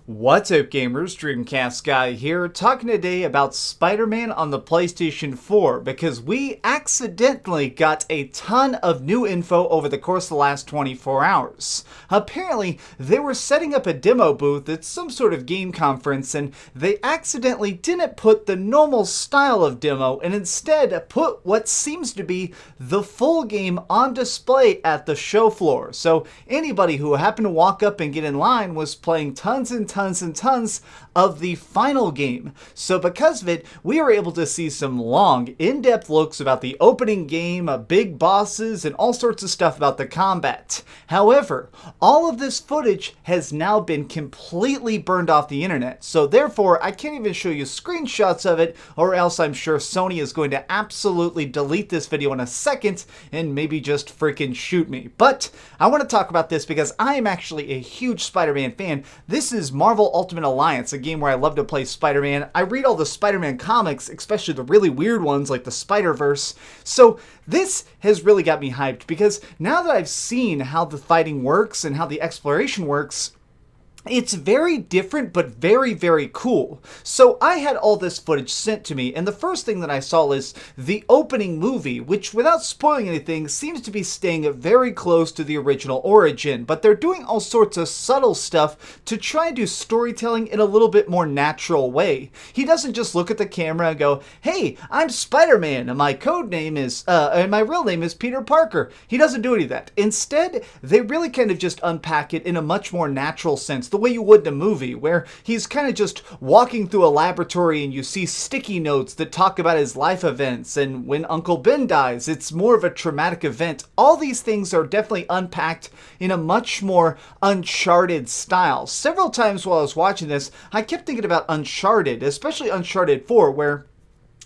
What's up gamers, DreamcastGuy here, talking today about Spider-Man on the PlayStation 4 because we accidentally got a ton of new info over the course of the last 24 hours. Apparently, they were setting up a demo booth at some sort of game conference and they accidentally didn't put the normal style of demo and instead put what seems to be the full game on display at the show floor. So anybody who happened to walk up and get in line was playing tons and tons of the final game. So because of it, we were able to see some long, in-depth looks about the opening game, big bosses, and all sorts of stuff about the combat. However, all of this footage has now been completely burned off the internet, so therefore I can't even show you screenshots of it, or else I'm sure Sony is going to absolutely delete this video in a second and maybe just freaking shoot me. But I want to talk about this because I am actually a huge Spider-Man fan. This is Marvel Ultimate Alliance, a game where I love to play Spider-Man. I read all the Spider-Man comics, especially the really weird ones like the Spider-Verse. So this has really got me hyped because now that I've seen how the fighting works and how the exploration works, it's very different, but very, very cool. So I had all this footage sent to me, and the first thing that I saw is the opening movie, which, without spoiling anything, seems to be staying very close to the original origin, but they're doing all sorts of subtle stuff to try and do storytelling in a little bit more natural way. He doesn't just look at the camera and go, "Hey, I'm Spider-Man, and my code name is, and my real name is Peter Parker." He doesn't do any of that. Instead, they really kind of just unpack it in a much more natural sense, the way you would in a movie, where he's kind of just walking through a laboratory and you see sticky notes that talk about his life events, and when Uncle Ben dies, it's more of a traumatic event. All these things are definitely unpacked in a much more Uncharted style. Several times while I was watching this, I kept thinking about Uncharted, especially Uncharted 4, where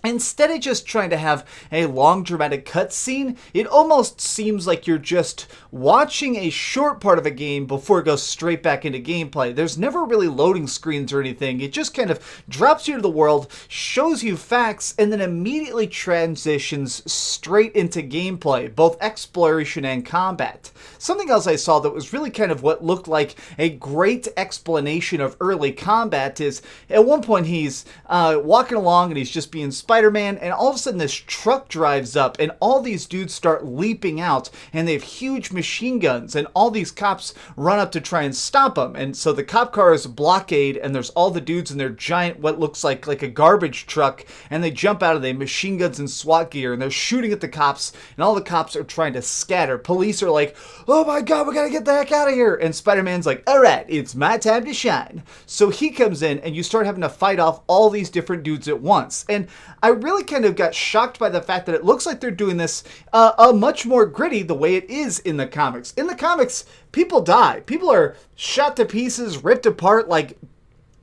instead of just trying to have a long dramatic cutscene, it almost seems like you're just watching a short part of a game before it goes straight back into gameplay. There's never really loading screens or anything. It just kind of drops you to the world, shows you facts, and then immediately transitions straight into gameplay, both exploration and combat. Something else I saw that was really kind of what looked like a great explanation of early combat is, at one point he's walking along and he's just being Spider-Man, and all of a sudden this truck drives up and all these dudes start leaping out and they have huge machine guns and all these cops run up to try and stop them. And so the cop car is a blockade and there's all the dudes in their giant, what looks like a garbage truck, and they jump out of the machine guns and SWAT gear and they're shooting at the cops, and all the cops are trying to scatter. Police are like, "Oh my god, we gotta get the heck out of here," and Spider-Man's like, "Alright, it's my time to shine." So he comes in and you start having to fight off all these different dudes at once. And I really kind of got shocked by the fact that it looks like they're doing this a much more gritty the way it is in the comics. In the comics, people die. People are shot to pieces, ripped apart. Like,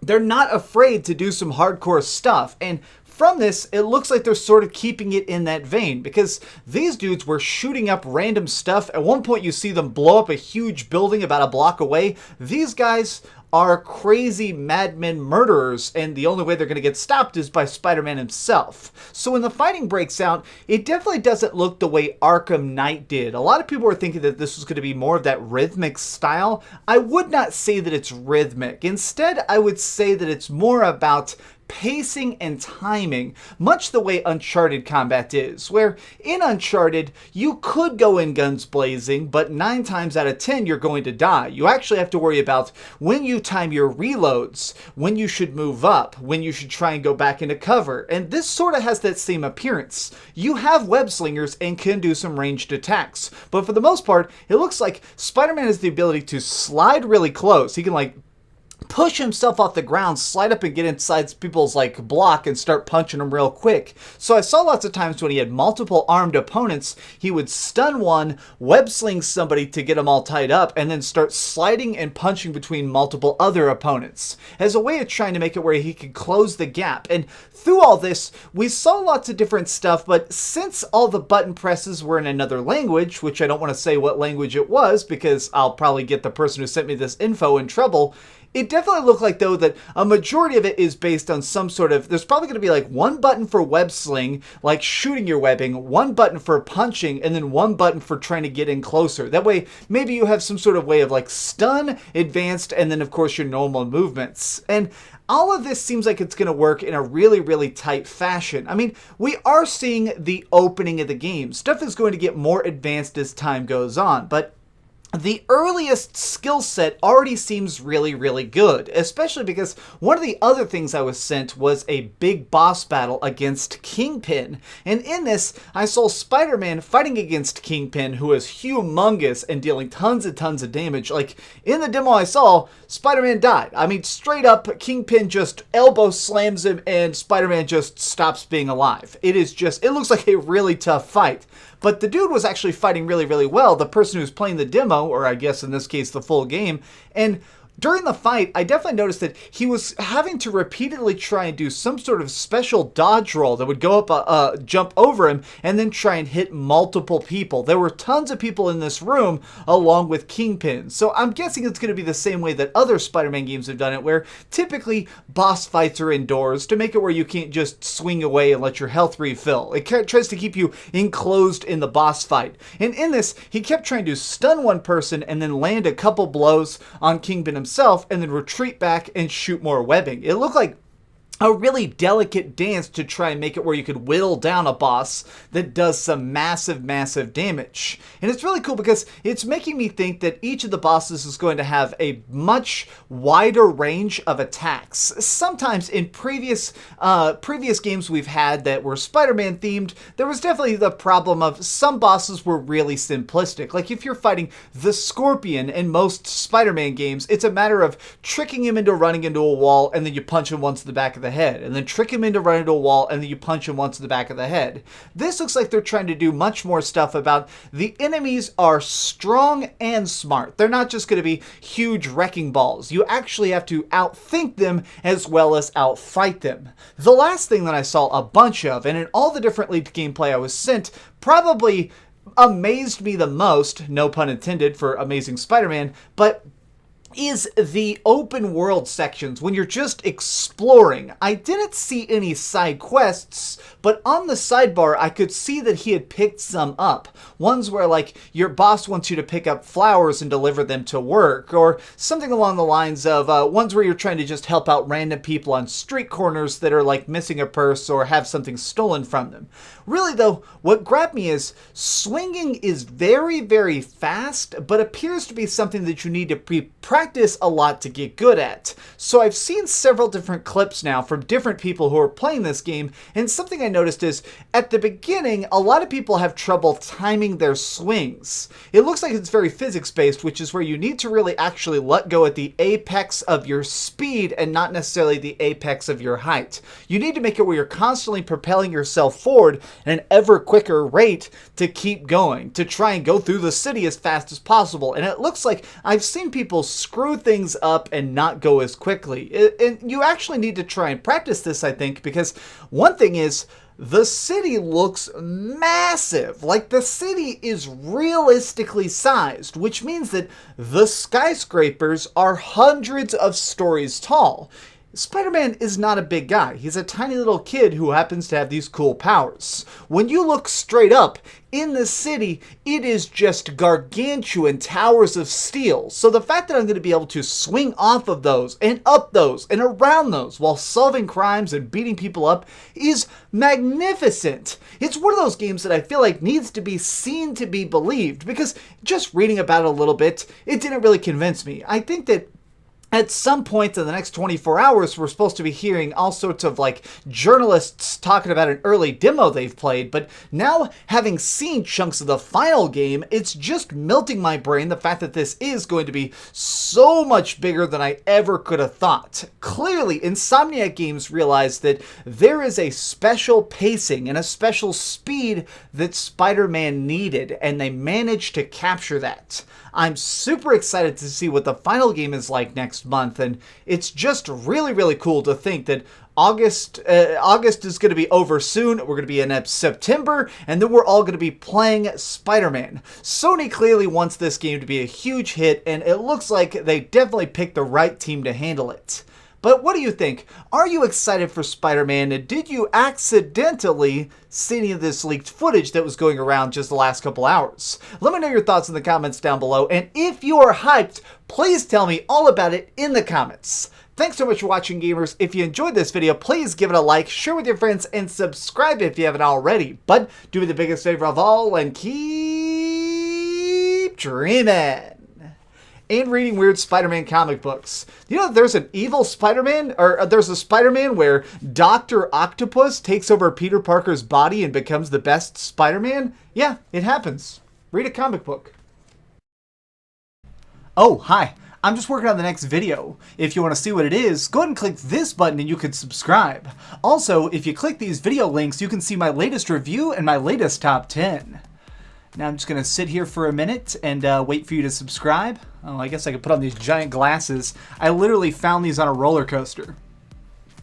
they're not afraid to do some hardcore stuff. And from this, it looks like they're sort of keeping it in that vein because these dudes were shooting up random stuff. At one point, you see them blow up a huge building about a block away. These guys are crazy madmen murderers, and the only way they're going to get stopped is by Spider-Man himself. So when the fighting breaks out, it definitely doesn't look the way Arkham Knight did. A lot of people were thinking that this was going to be more of that rhythmic style. I would not say that it's rhythmic. Instead, I would say that it's more about pacing and timing, much the way Uncharted combat is, where in Uncharted, you could go in guns blazing, but 9 times out of 10, you're going to die. You actually have to worry about when you time your reloads, when you should move up, when you should try and go back into cover, and this sort of has that same appearance. You have web slingers and can do some ranged attacks, but for the most part, it looks like Spider-Man has the ability to slide really close. He can, like, push himself off the ground, slide up and get inside people's like block and start punching them real quick. So I saw lots of times when he had multiple armed opponents, he would stun one, web sling somebody to get them all tied up, and then start sliding and punching between multiple other opponents as a way of trying to make it where he could close the gap. And through all this, we saw lots of different stuff, but since all the button presses were in another language, which I don't want to say what language it was because I'll probably get the person who sent me this info in trouble, It definitely looked like, though, that a majority of it is based on some sort of, there's probably going to be like one button for web sling, like shooting your webbing, one button for punching, and then one button for trying to get in closer. That way, maybe you have some sort of way of like stun, advanced, and then of course your normal movements. And all of this seems like it's going to work in a really, really tight fashion. I mean, we are seeing the opening of the game. Stuff is going to get more advanced as time goes on, but the earliest skill set already seems really, really good, especially because one of the other things I was sent was a big boss battle against Kingpin. And in this, I saw Spider-Man fighting against Kingpin, who is humongous and dealing tons and tons of damage. Like, in the demo I saw, Spider-Man died. I mean, straight up, Kingpin just elbow slams him and Spider-Man just stops being alive. It looks like a really tough fight. But the dude was actually fighting really, really well, the person who's playing the demo, or I guess in this case the full game, and during the fight, I definitely noticed that he was having to repeatedly try and do some sort of special dodge roll that would go up, jump over him, and then try and hit multiple people. There were tons of people in this room, along with Kingpin. So I'm guessing it's going to be the same way that other Spider-Man games have done it, where typically boss fights are indoors to make it where you can't just swing away and let your health refill. It tries to keep you enclosed in the boss fight. And in this, he kept trying to stun one person and then land a couple blows on Kingpin himself and then retreat back and shoot more webbing. It looked like a really delicate dance to try and make it where you could whittle down a boss that does some massive, massive damage. And it's really cool because it's making me think that each of the bosses is going to have a much wider range of attacks. Sometimes in previous games we've had that were Spider-Man themed, there was definitely the problem of some bosses were really simplistic. Like if you're fighting the Scorpion in most Spider-Man games, it's a matter of tricking him into running into a wall and then you punch him once in the back of the head, and then trick him into running into a wall, and then you punch him once in the back of the head. This looks like they're trying to do much more stuff about the enemies are strong and smart. They're not just going to be huge wrecking balls. You actually have to outthink them as well as outfight them. The last thing that I saw a bunch of, and in all the different leaked gameplay I was sent, probably amazed me the most, no pun intended for Amazing Spider-Man, but is the open world sections when you're just exploring. I didn't see any side quests, but on the sidebar I could see that he had picked some up. Ones where like your boss wants you to pick up flowers and deliver them to work, or something along the lines of ones where you're trying to just help out random people on street corners that are like missing a purse or have something stolen from them. Really though, what grabbed me is swinging is very, very fast, but appears to be something that you need to practice a lot to get good at. So I've seen several different clips now from different people who are playing this game, and something I noticed is at the beginning, a lot of people have trouble timing their swings. It looks like it's very physics-based, which is where you need to really actually let go at the apex of your speed and not necessarily the apex of your height. You need to make it where you're constantly propelling yourself forward at an ever quicker rate to keep going, to try and go through the city as fast as possible. And it looks like I've seen people screw things up and not go as quickly. And you actually need to try and practice this, I think, because one thing is, the city looks massive. Like, the city is realistically sized, which means that the skyscrapers are hundreds of stories tall. Spider-Man is not a big guy. He's a tiny little kid who happens to have these cool powers. When you look straight up, in the city, it is just gargantuan towers of steel. So the fact that I'm going to be able to swing off of those and up those and around those while solving crimes and beating people up is magnificent. It's one of those games that I feel like needs to be seen to be believed, because just reading about it a little bit, it didn't really convince me. I think that at some point in the next 24 hours, we're supposed to be hearing all sorts of like journalists talking about an early demo they've played, but now having seen chunks of the final game, it's just melting my brain the fact that this is going to be so much bigger than I ever could have thought. Clearly, Insomniac Games realized that there is a special pacing and a special speed that Spider-Man needed, and they managed to capture that. I'm super excited to see what the final game is like next month, and it's just really, really cool to think that August is going to be over soon. We're going to be in September, and then we're all going to be playing Spider-Man. Sony clearly wants this game to be a huge hit, and it looks like they definitely picked the right team to handle it. But what do you think? Are you excited for Spider-Man, and did you accidentally see any of this leaked footage that was going around just the last couple hours? Let me know your thoughts in the comments down below, and if you are hyped, please tell me all about it in the comments. Thanks so much for watching, gamers. If you enjoyed this video, please give it a like, share with your friends, and subscribe if you haven't already. But do me the biggest favor of all and keep dreaming. And reading weird Spider-Man comic books. You know, there's an evil Spider-Man, or there's a Spider-Man where Dr. Octopus takes over Peter Parker's body and becomes the best Spider-Man? Yeah, it happens. Read a comic book. Oh, hi. I'm just working on the next video. If you want to see what it is, go ahead and click this button and you can subscribe. Also, if you click these video links, you can see my latest review and my latest top 10. Now I'm just going to sit here for a minute and wait for you to subscribe. Oh, I guess I could put on these giant glasses. I literally found these on a roller coaster.